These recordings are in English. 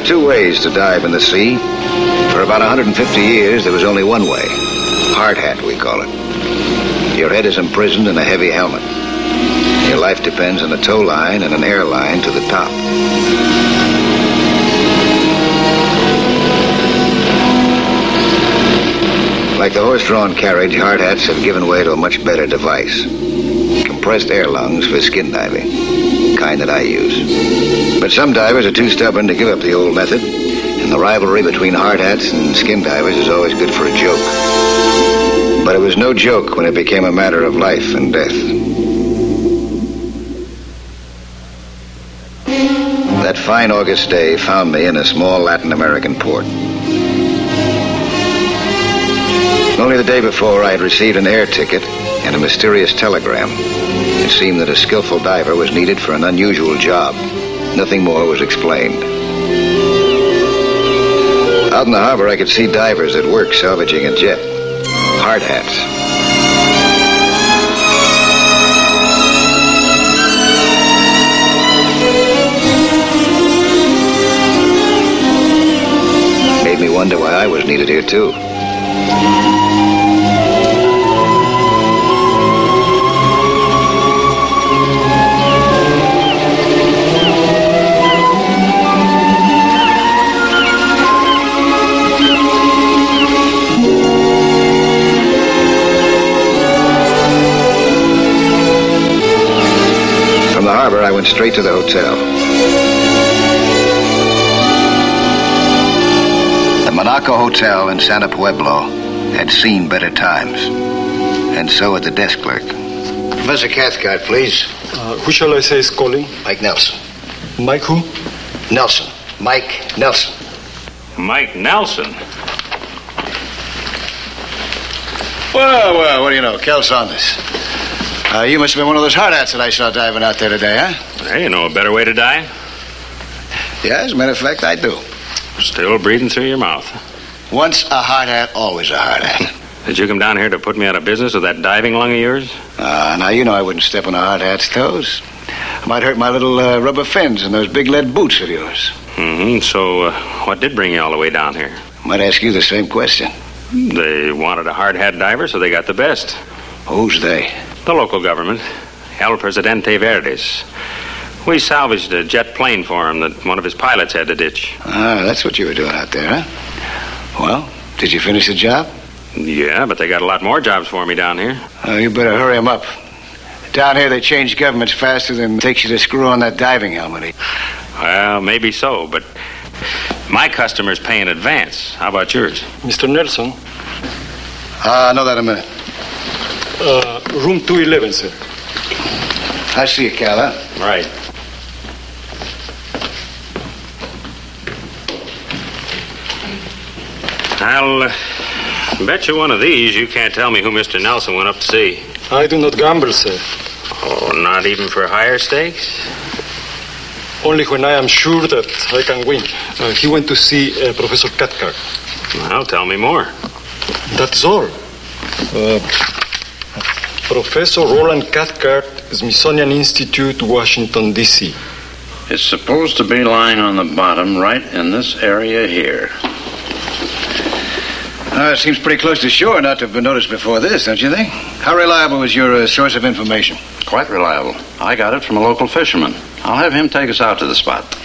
are two ways to dive in the sea. For about 150 years, there was only one way. Hard hat, we call it. Your head is imprisoned in a heavy helmet. Your life depends on a tow line and an air line to the top. Like the horse-drawn carriage, hard hats have given way to a much better device. Compressed air lungs for skin diving, the kind that I use. But some divers are too stubborn to give up the old method, and the rivalry between hard hats and skin divers is always good for a joke. But it was no joke when it became a matter of life and death. That fine August day found me in a small Latin American port. Only the day before, I had received an air ticket and a mysterious telegram. It seemed that a skillful diver was needed for an unusual job. Nothing more was explained. Out in the harbor, I could see divers at work salvaging a jet. Hard hats. Made me wonder why I was needed here, too. From the harbor, I went straight to the hotel. The Monaco Hotel in Santa Pueblo had seen better times. And so had the desk clerk. Professor Cathcart, please. Who shall I say is calling? Mike Nelson. Mike who? Nelson. Mike Nelson. Mike Nelson? Well, what do you know? Kel Saunders. You must have been one of those hard hats that I saw diving out there today, huh? Hey, you know a better way to die? Yeah, as a matter of fact, I do. Still breathing through your mouth. Once a hard hat, always a hard hat. Did you come down here to put me out of business with that diving lung of yours? Now you know I wouldn't step on a hard hat's toes. I might hurt my little rubber fins and those big lead boots of yours. So, what did bring you all the way down here? I might ask you the same question. They wanted a hard hat diver, so they got the best. Who's they? The local government. El Presidente Verdes. We salvaged a jet plane for him that one of his pilots had to ditch. That's what you were doing out there, huh? Well, did you finish the job? Yeah, but they got a lot more jobs for me down here. You better hurry them up. Down here, they change governments faster than it takes you to screw on that diving helmet. Well, maybe so, but my customers pay in advance. How about yours? Mr. Nelson? I know that in a minute. Room 211, sir. I see you, Cal, huh? Right. I'll bet you one of these you can't tell me who Mr. Nelson went up to see. I do not gamble, sir. Oh, not even for higher stakes? Only when I am sure that I can win. He went to see Professor Cathcart. Well, tell me more. That's all. Professor Roland Cathcart, Smithsonian Institute, Washington, D.C. It's supposed to be lying on the bottom right in this area here. It seems pretty close to shore not to have been noticed before this, don't you think? How reliable is your source of information? Quite reliable. I got it from a local fisherman. I'll have him take us out to the spot.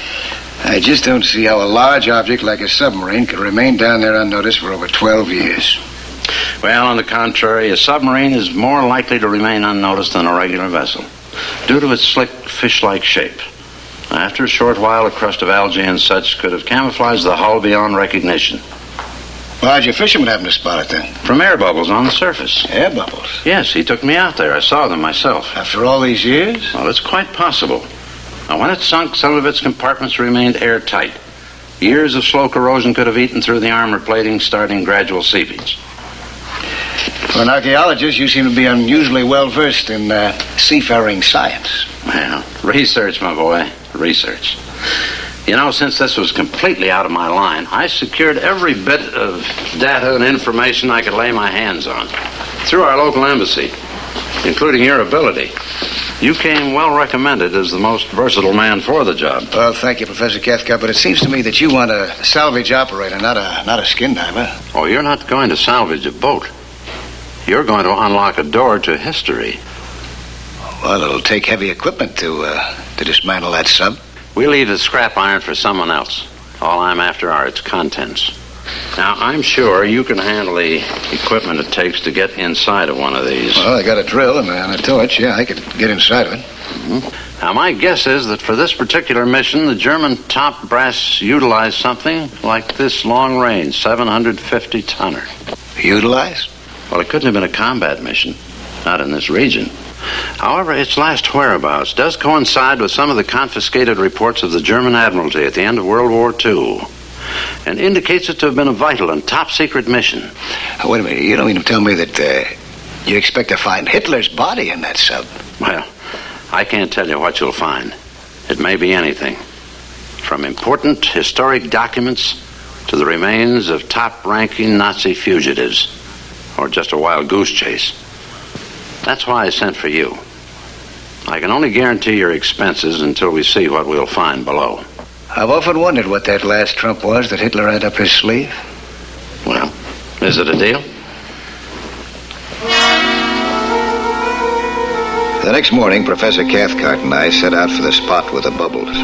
I just don't see how a large object like a submarine could remain down there unnoticed for over 12 years. Well, on the contrary, a submarine is more likely to remain unnoticed than a regular vessel, due to its slick, fish-like shape. After a short while, a crust of algae and such could have camouflaged the hull beyond recognition. Well, how'd your fisherman happen to spot it then? From air bubbles on the surface. Air bubbles? Yes, he took me out there. I saw them myself. After all these years? Well, it's quite possible. Now, when it sunk, some of its compartments remained airtight. Years of slow corrosion could have eaten through the armor plating, starting gradual seepage. For an archaeologist, you seem to be unusually well-versed in seafaring science. Well, research, my boy. Research. You know, since this was completely out of my line, I secured every bit of data and information I could lay my hands on through our local embassy, including your ability. You came well recommended as the most versatile man for the job. Well, thank you, Professor Cathcart, but it seems to me that you want a salvage operator, not a skin diver. Oh, you're not going to salvage a boat. You're going to unlock a door to history. Well, it'll take heavy equipment to dismantle that sub. We leave the scrap iron for someone else. All I'm after are its contents. Now, I'm sure you can handle the equipment it takes to get inside of one of these. Well, I got a drill and a torch. Yeah, I could get inside of it. Mm-hmm. Now, my guess is that for this particular mission, the German top brass utilized something like this long-range 750-tonner. Utilized? Well, it couldn't have been a combat mission. Not in this region. However, its last whereabouts does coincide with some of the confiscated reports of the German Admiralty at the end of World War II. And indicates it to have been a vital and top-secret mission. Oh, wait a minute. You don't mean to tell me that you expect to find Hitler's body in that sub? Well, I can't tell you what you'll find. It may be anything. From important historic documents to the remains of top-ranking Nazi fugitives. Or just a wild goose chase. That's why I sent for you. I can only guarantee your expenses until we see what we'll find below. I've often wondered what that last trump was that Hitler had up his sleeve. Well, is it a deal? The next morning, Professor Cathcart and I set out for the spot with the bubbles.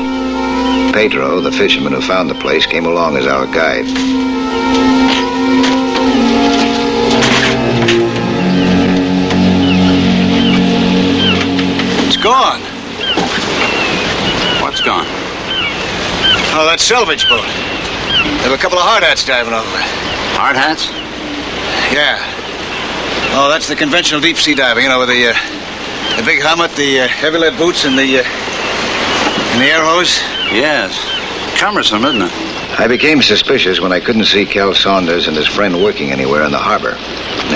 Pedro, the fisherman who found the place, came along as our guide. It's gone. What's gone? Oh, that salvage boat. There were a couple of hard hats diving over it. Hard hats? Yeah. Oh, that's the conventional deep sea diving, with the big helmet, the heavy lead boots, and the air hose. Yes. Cumbersome, isn't it? I became suspicious when I couldn't see Cal Saunders and his friend working anywhere in the harbor.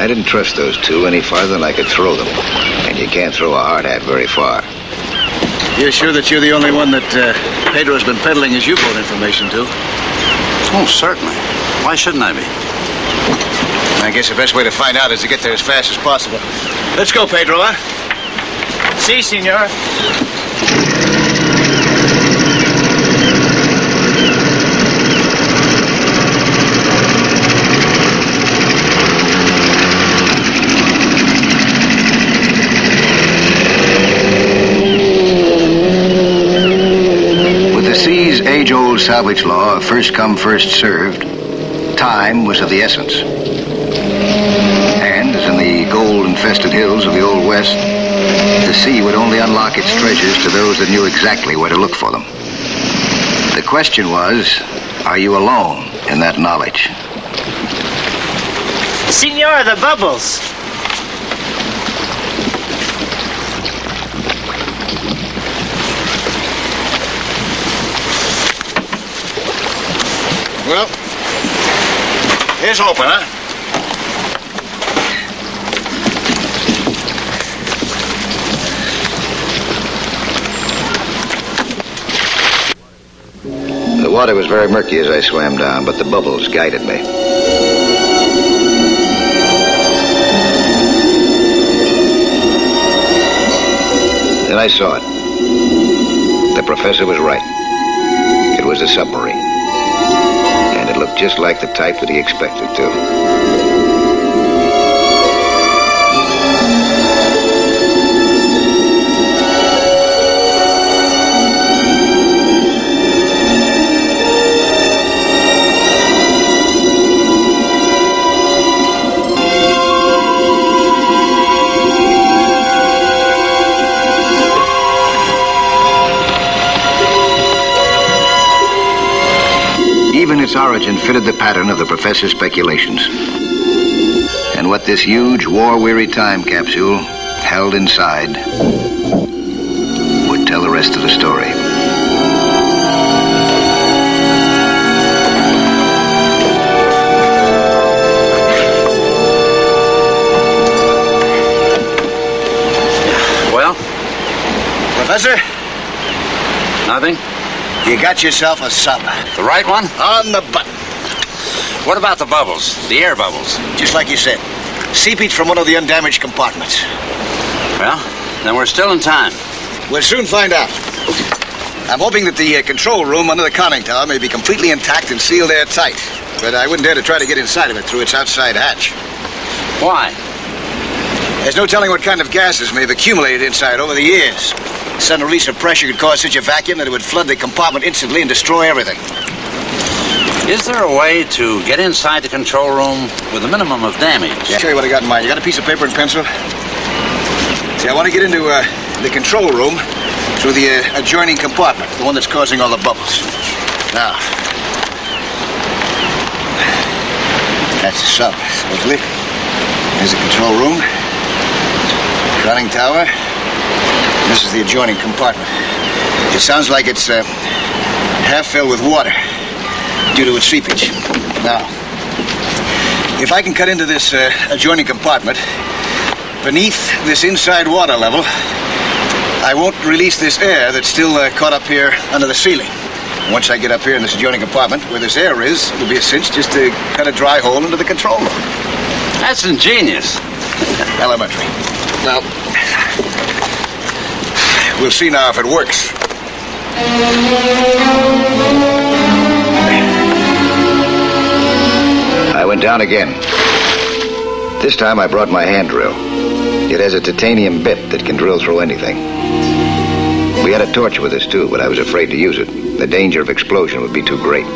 I didn't trust those two any farther than I could throw them. And you can't throw a hard hat very far. You're sure that you're the only one that Pedro's been peddling his U-boat information to? Oh, certainly. Why shouldn't I be? I guess the best way to find out is to get there as fast as possible. Let's go, Pedro, huh? Si, senor. Sea's age-old salvage law of first come, first served, time was of the essence. And, as in the gold-infested hills of the Old West, the sea would only unlock its treasures to those that knew exactly where to look for them. The question was, are you alone in that knowledge? Senor, the bubbles. Well, here's hoping, huh? The water was very murky as I swam down, but the bubbles guided me. Then I saw it. The professor was right. It was a submarine. And it looked just like the type that he expected to. Even its origin fitted the pattern of the professor's speculations. And what this huge, war-weary time capsule held inside would tell the rest of the story. Well? Professor? Nothing? You got yourself a sub. The right one? On the button. What about the bubbles? The air bubbles? Just like you said. Seepage from one of the undamaged compartments. Well, Then we're still in time. We'll soon find out. I'm hoping that the control room under the conning tower may be completely intact and sealed airtight. But I wouldn't dare to try to get inside of it through its outside hatch. Why? There's no telling what kind of gases may have accumulated inside over the years. A sudden release of pressure could cause such a vacuum that it would flood the compartment instantly and destroy everything. Is there a way to get inside the control room with a minimum of damage? Yeah, I'll show you what I got in mind. You got a piece of paper and pencil? See, I want to get into the control room through the adjoining compartment, the one that's causing all the bubbles. Now, that's the sub, supposedly. There's the control room, conning tower. This is the adjoining compartment. It sounds like it's half filled with water due to its seepage. Now, if I can cut into this adjoining compartment, beneath this inside water level, I won't release this air that's still caught up here under the ceiling. Once I get up here in this adjoining compartment where this air is, it'll be a cinch just to cut a dry hole into the control room. That's ingenious. Elementary. Well, we'll see now if it works. I went down again. This time I brought my hand drill. It has a titanium bit that can drill through anything. We had a torch with us, too, but I was afraid to use it. The danger of explosion would be too great.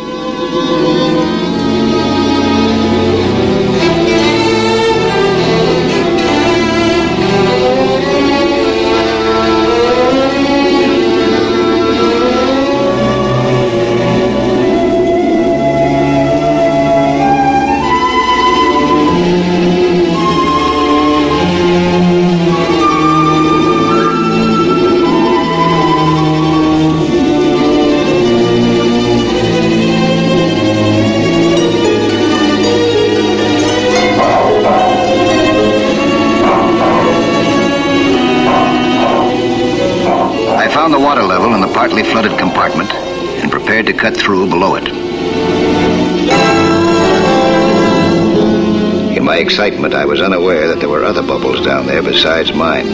Partly flooded compartment and prepared to cut through below it. In my excitement, I was unaware that there were other bubbles down there besides mine.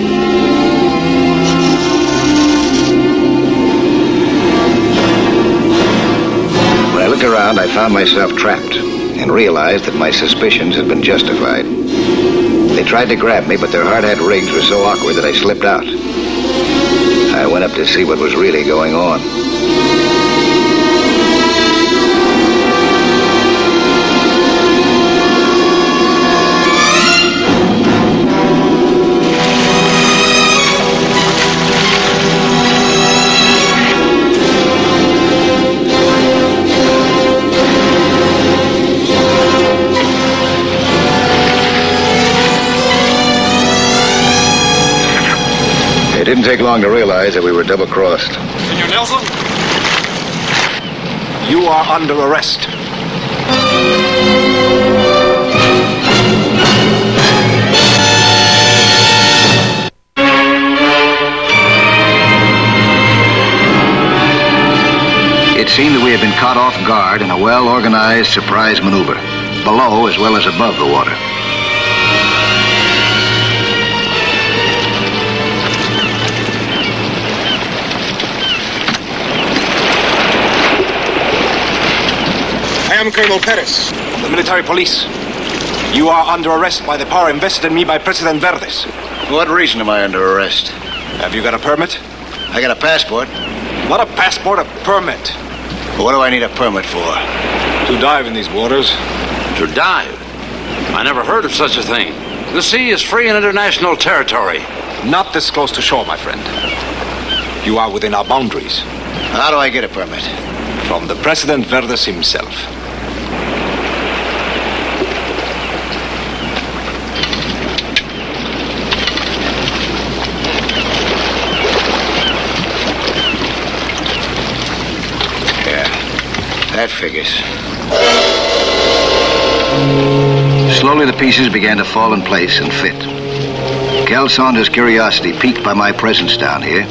When I looked around, I found myself trapped and realized that my suspicions had been justified. They tried to grab me, but their hard-hat rigs were so awkward that I slipped out. I went up to see what was really going on. It didn't take long to realize that we were double-crossed. Senor Nelson, you are under arrest. It seemed that we had been caught off guard in a well-organized surprise maneuver, below as well as above the water. I am Colonel Perez, the military police. You are under arrest by the power invested in me by President Verdes. For what reason am I under arrest? Have you got a permit? I got a passport. Not a passport, a permit. What do I need a permit for? To dive in these waters. To dive? I never heard of such a thing. The sea is free and international territory. Not this close to shore, my friend. You are within our boundaries. How do I get a permit? From the President Verdes himself. That figures. Slowly the pieces began to fall in place and fit. Cal Saunders' curiosity piqued by my presence down here.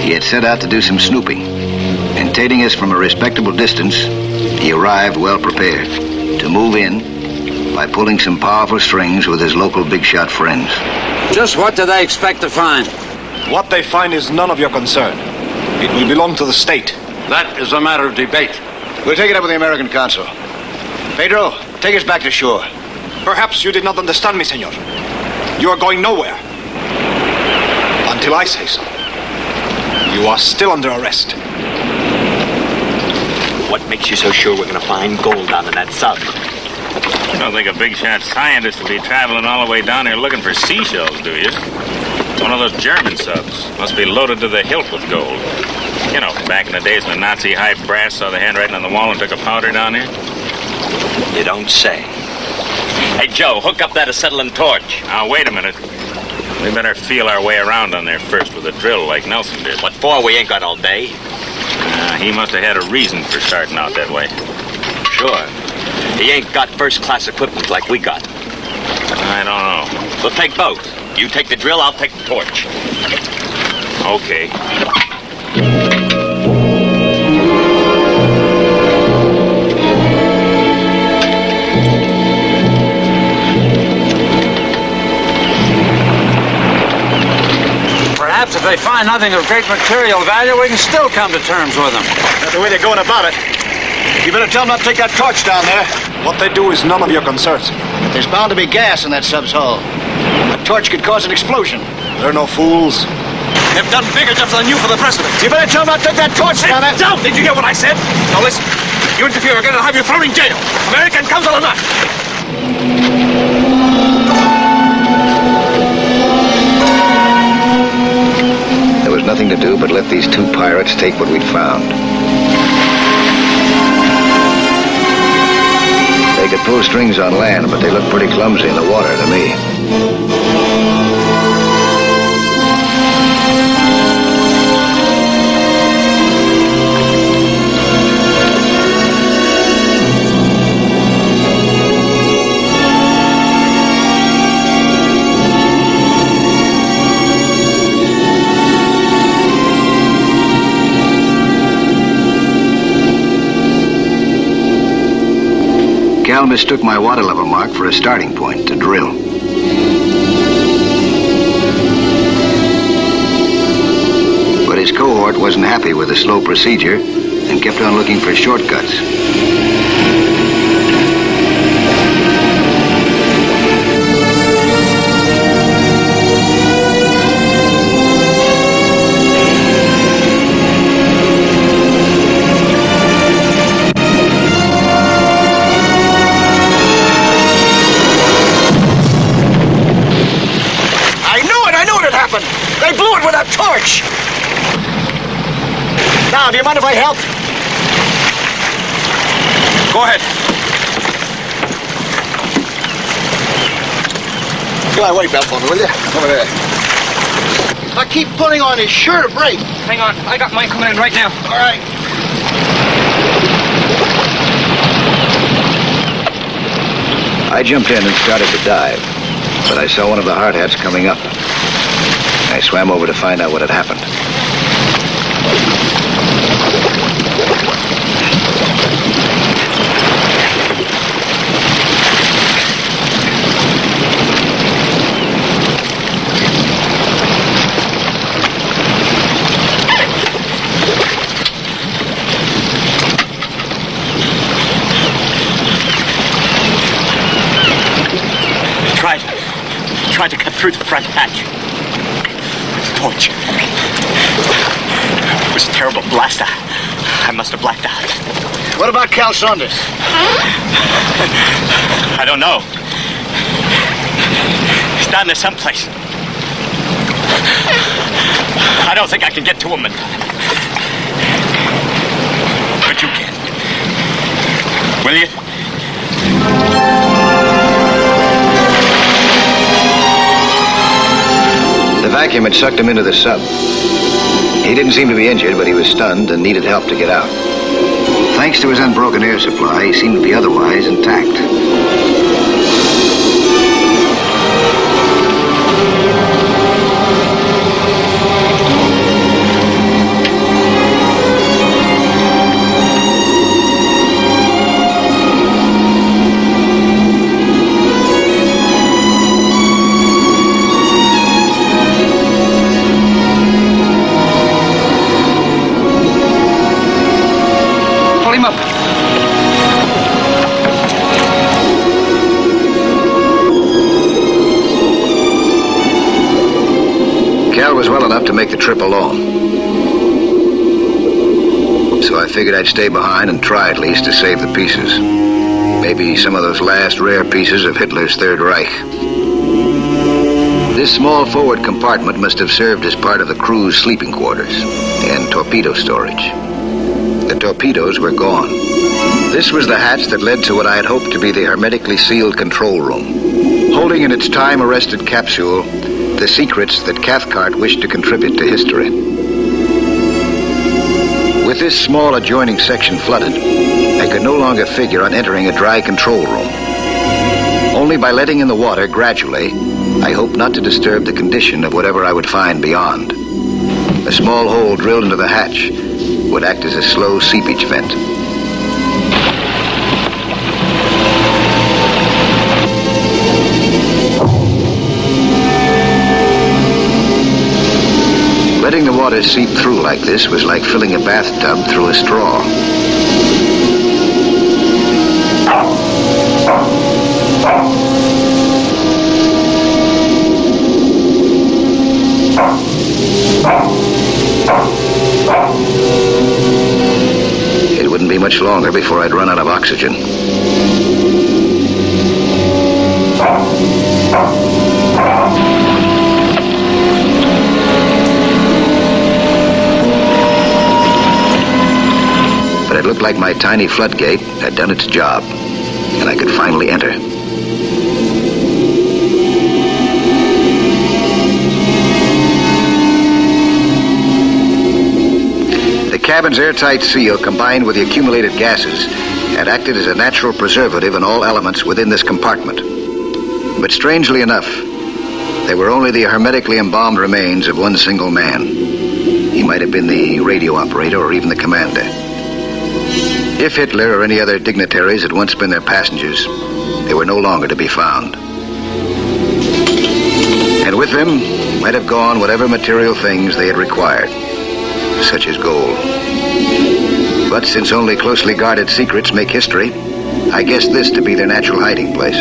He had set out to do some snooping, and taking us from a respectable distance, he arrived well prepared to move in by pulling some powerful strings with his local big shot friends. Just what do they expect to find? What they find is none of your concern. It will belong to the state. That is a matter of debate. We'll take it up with the American consul. Pedro, take us back to shore. Perhaps you did not understand me, senor. You are going nowhere. Until I say so. You are still under arrest. What makes you so sure we're going to find gold down in that sub? You don't think a big shot scientist will be traveling all the way down here looking for seashells, do you? One of those German subs. Must be loaded to the hilt with gold. You know, back in the days when the Nazi high brass saw the handwriting on the wall and took a powder down here. You don't say. Hey, Joe, hook up that acetylene torch. Now, wait a minute. We better feel our way around on there first with a drill like Nelson did. What for? We ain't got all day. He must have had a reason for starting out that way. Sure. He ain't got first-class equipment like we got. I don't know. We'll take both. You take the drill, I'll take the torch. Okay. Perhaps if they find nothing of great material value, we can still come to terms with them. That's the way they're going about it. You better tell them not to take that torch down there. What they do is none of your concerns. There's bound to be gas in that sub's hull. A torch could cause an explosion. They're no fools. They've done bigger jobs than you for the president. You better tell them not to take that torch down there. Down! Did you hear what I said? Now listen. You interfere again, I'll have you thrown in jail. American consul or not. There was nothing to do but let these two pirates take what we'd found. They could pull strings on land, but they looked pretty clumsy in the water to me. Cal mistook my water level mark for a starting point to drill. But his cohort wasn't happy with the slow procedure and kept on looking for shortcuts. They blew it with a torch! Now, do you mind if I help? Go ahead. Get my weight belt for me, will you? Over there. I keep pulling on his sure to break. Hang on, I got mine coming in right now. All right. I jumped in and started to dive, but I saw one of the hard hats coming up. I swam over to find out what had happened. Tried to cut through the front hatch. Torch. It was a terrible blast. I must have blacked out. What about Cal Saunders? I don't know. He's down there someplace. I don't think I can get to him in time. But you can. Will you? The vacuum had sucked him into the sub. He didn't seem to be injured, but he was stunned and needed help to get out. Thanks to his unbroken air supply, he seemed to be otherwise intact. trip alone. So I figured I'd stay behind and try at least to save the pieces. Maybe some of those last rare pieces of Hitler's Third Reich. This small forward compartment must have served as part of the crew's sleeping quarters and torpedo storage. The torpedoes were gone. This was the hatch that led to what I had hoped to be the hermetically sealed control room, holding in its time-arrested capsule the secrets that Cathcart wished to contribute to history. With this small adjoining section flooded, I could no longer figure on entering a dry control room. Only by letting in the water gradually, I hoped not to disturb the condition of whatever I would find beyond. A small hole drilled into the hatch would act as a slow seepage vent. Letting the water seep through like this was like filling a bathtub through a straw. It wouldn't be much longer before I'd run out of oxygen. But it looked like my tiny floodgate had done its job, and I could finally enter. The cabin's airtight seal, combined with the accumulated gases, had acted as a natural preservative in all elements within this compartment. But strangely enough, they were only the hermetically embalmed remains of one single man. He might have been the radio operator or even the commander. If Hitler or any other dignitaries had once been their passengers, they were no longer to be found. And with them might have gone whatever material things they had required, such as gold. But since only closely guarded secrets make history, I guessed this to be their natural hiding place.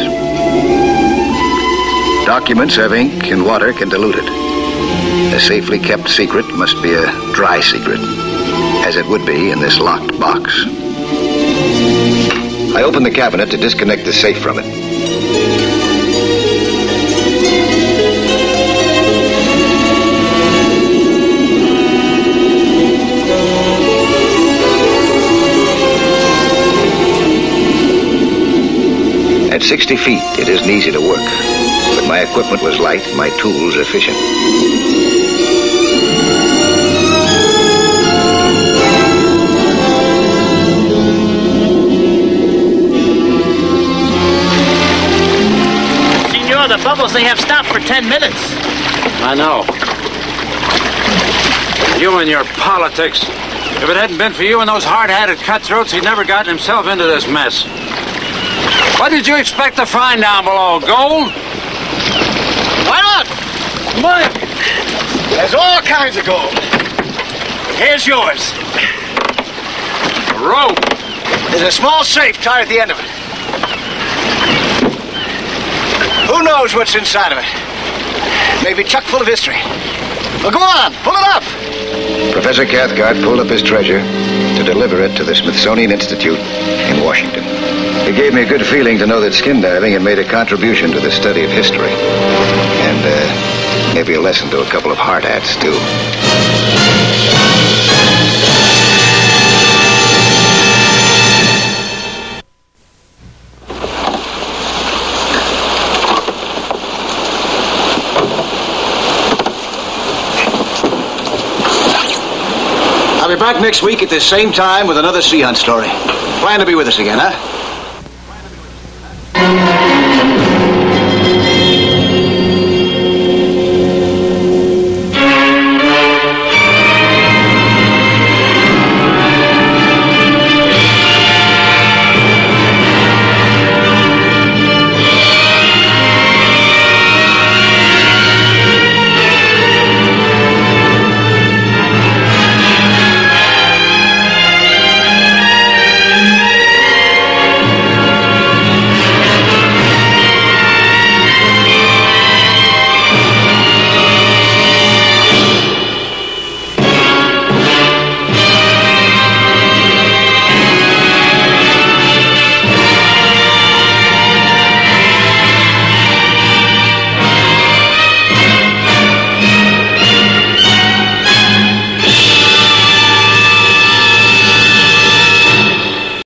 Documents have ink and water can dilute it. A safely kept secret must be a dry secret, as it would be in this locked box. I opened the cabinet to disconnect the safe from it. At 60 feet, it isn't easy to work, but my equipment was light, my tools efficient. The bubbles, they have stopped for 10 minutes. I know. You and your politics. If it hadn't been for you and those hard-hatted cutthroats, he'd never gotten himself into this mess. What did you expect to find down below? Gold? Why not? Mine. There's all kinds of gold. Here's yours. A rope. There's a small safe tied at the end of it. Who knows what's inside of it? Maybe chock full of history. Well, go on, pull it up. Professor Cathcart pulled up his treasure to deliver it to the Smithsonian Institute in Washington. It gave me a good feeling to know that skin diving had made a contribution to the study of history. And maybe a lesson to a couple of hard hats, too. I'll be back next week at this same time with another sea hunt story. Plan to be with us again, huh?